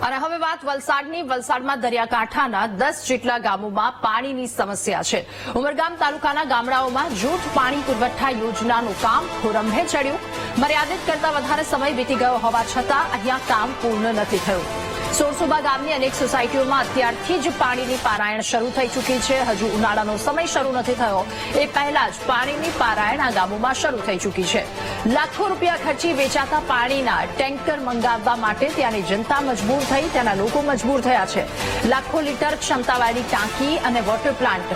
અને હવે વાત વલસાડની. વલસાડમાં દરિયાકાંઠાના 10 જેટલા ગામોમાં પાણીની સમસ્યા છે. ઉમરગામ તાલુકાના ગામડાઓમાં જૂથ પાણી પુરવઠા યોજનાનું કામ ખોરંભે ચડ્યું. મર્યાદિત કરતા વધારે સમય વીતી ગયો હોવા છતાં અહીંયા કામ પૂર્ણ નથી થયું. સોરસુબા ગામની અનેક સોસાયટીઓમાં અત્યારથી જ પાણીની પારાયણ શરૂ થઈ ચૂકી છે. હજુ ઉનાળાનો સમય શરૂ નથી થયો એ પહેલા જ પાણીની પારાયણ આ ગામોમાં શરૂ થઈ ચૂકી છે. લાખો રૂપિયા ખર્ચી વેચાતા પાણીના ટેન્કર મંગાવવા માટે ત્યાંની જનતા મજબૂર થઈ, ત્યાંના લોકો મજબૂર થયા છે. લાખો લીટર ક્ષમતાવાળી ટાંકી અને વોટર પ્લાન્ટ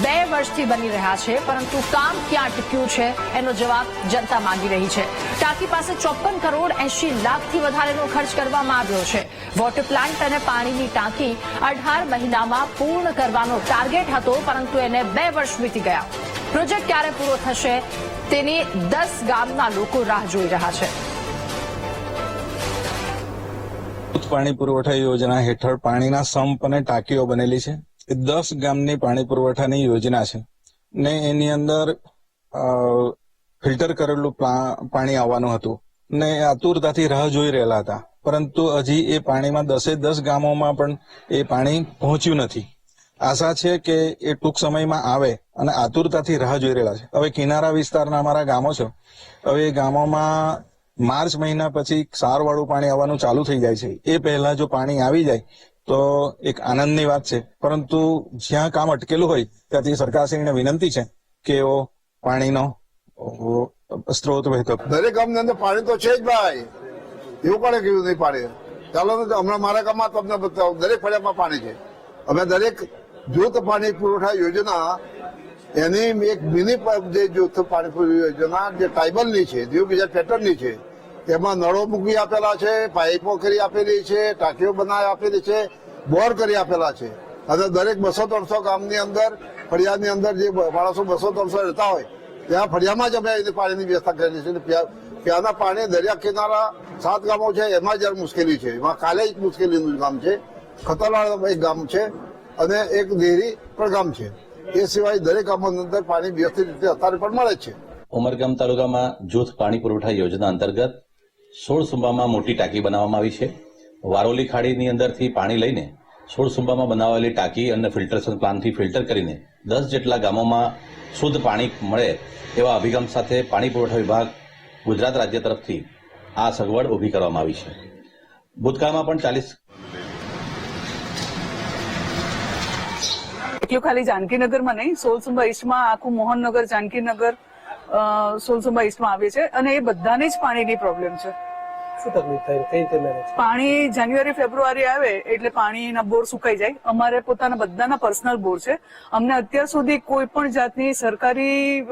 2 વર્ષથી બની રહ્યા છે, પરંતુ કામ ક્યાં અટક્યું છે એનો જવાબ જનતા માંગી રહી છે. ટાંકી પાસે 54 કરોડ 80 લાખથી વધારેનો ખર્ચ કરવામાં આવ્યો છે. વોટર પ્લાન્ટ અને પાણીની ટાંકી 18 મહિનામાં પૂર્ણ કરવાનો ટાર્ગેટ હતો, પરંતુ એને 2 વર્ષ વીતી ગયા. પ્રોજેક્ટ ક્યારે પૂરો થશે તેની 10 ગામના લોકો રાહ જોઈ રહ્યા છે. પાણી પુરવઠા યોજના હેઠળ પાણીના સંપ અને ટાંકીઓ બનેલી છે. એ 10 ગામની પાણી પુરવઠાની યોજના છે ને એની અંદર ફિલ્ટર કરેલું પાણી આવવાનું હતું ને આતુરતાથી રાહ જોઈ રહેલા હતા, પરંતુ હજી એ પાણીમાં 10 ગામોમાં પણ એ પાણી પહોંચ્યું નથી. આશા છે કે એ ટૂંક સમયમાં આવે અને આતુરતાથી રાહ જોઈ રહેલા છે. હવે કિનારા વિસ્તારના અમારા ગામો છે, હવે એ ગામોમાં માર્ચ મહિના પછી ક્ષારવાળું પાણી આવવાનું ચાલુ થઈ જાય છે. એ પહેલા જો પાણી આવી જાય તો એક આનંદની વાત છે, પરંતુ જ્યાં કામ અટકેલું હોય ત્યાંથી સરકારશ્રીને વિનંતી છે કે એવો પાણીનો સ્ત્રોત વહેતો. દરેક ગામની અંદર પાણી તો છે જ ભાઈ, એવું કોને કહ્યું નહીં પાણી? ચાલો હમણાં મારા ગામમાં તમને બતાવું, દરેક ફળિયામાં પાણી છે. અમે દરેક જૂથ પાણી પુરવઠા યોજના એની એક મિની જે જૂથ પાણી પુરવઠા યોજના જે ટ્રાઇબલની છે, દીવ બીજા પેટર્નની છે, તેમાં નળો મૂકી આપેલા છે, પાઇપો કરી આપેલી છે, ટાંકીઓ બનાવી આપેલી છે, બોર કરી આપેલા છે. અને દરેક 200-300 ગામની અંદર ફળિયાની અંદર જે માણસો 200-300 રહેતા હોય ત્યાં ફળિયામાં જ અમે પાણીની વ્યવસ્થા કરેલી છે. ત્યાંના પાણી દરિયા કિનારા 7 ગામો છે, એમાં જ મુશ્કેલી છે. એમાં કાલે એક મુશ્કેલીનું ગામ છે, ખતરવાડ એક ગામ છે અને એક દેહરી પણ ગામ છે. એ સિવાય દરેક ગામોની અંદર પાણી વ્યવસ્થિત રીતે અત્યારે પણ મળે છે. ઉમરગામ તાલુકામાં જૂથ પાણી પુરવઠા યોજના અંતર્ગત 16 સુંબામાં મોટી ટાંકી બનાવવામાં આવી છે. વારોલી ખાડીની અંદરથી પાણી લઈને 16 સુંબામાં બનાવેલી ટાંકી અને ફિલ્ટરેશન પ્લાન્ટથી ફિલ્ટર કરીને 10 જેટલા ગામોમાં શુદ્ધ પાણી મળે એવા અભિગમ સાથે પાણી પુરવઠા વિભાગ ગુજરાત રાજ્ય તરફથી આ સગવડ ઉભી કરવામાં આવી છે. ભૂતકાળમાં પણ 40 એટલું ખાલી જાનકીનગરમાં નહીં, સોલસુંબા ઈસ્ટમાં આખું મોહનનગર, જાનકીનગર, સોલસુંબા ઈસ્ટમાં આવે છે અને એ બધાને જ પાણીની પ્રોબ્લેમ છે. શું તકલીફ થાય? કઈ રીતે મેનેજ? પાણી જાન્યુઆરી ફેબ્રુઆરી આવે એટલે પાણીના બોર સુકાઈ જાય. અમારે પોતાના બધાના પર્સનલ બોર છે. અમને અત્યાર સુધી કોઈ પણ જાતની સરકારી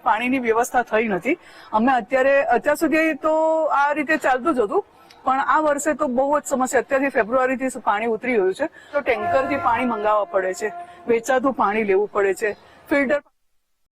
પાણીની વ્યવસ્થા થઈ નથી. અમે અત્યાર સુધી તો આ રીતે ચાલતું જ હતું, પણ આ વર્ષે તો બહુ જ સમસ્યા. અત્યારથી ફેબ્રુઆરીથી પાણી ઉતરી ગયું છે તો ટેન્કરથી પાણી મંગાવવા પડે છે, વેચાતું પાણી લેવું પડે છે, ફિલ્ટર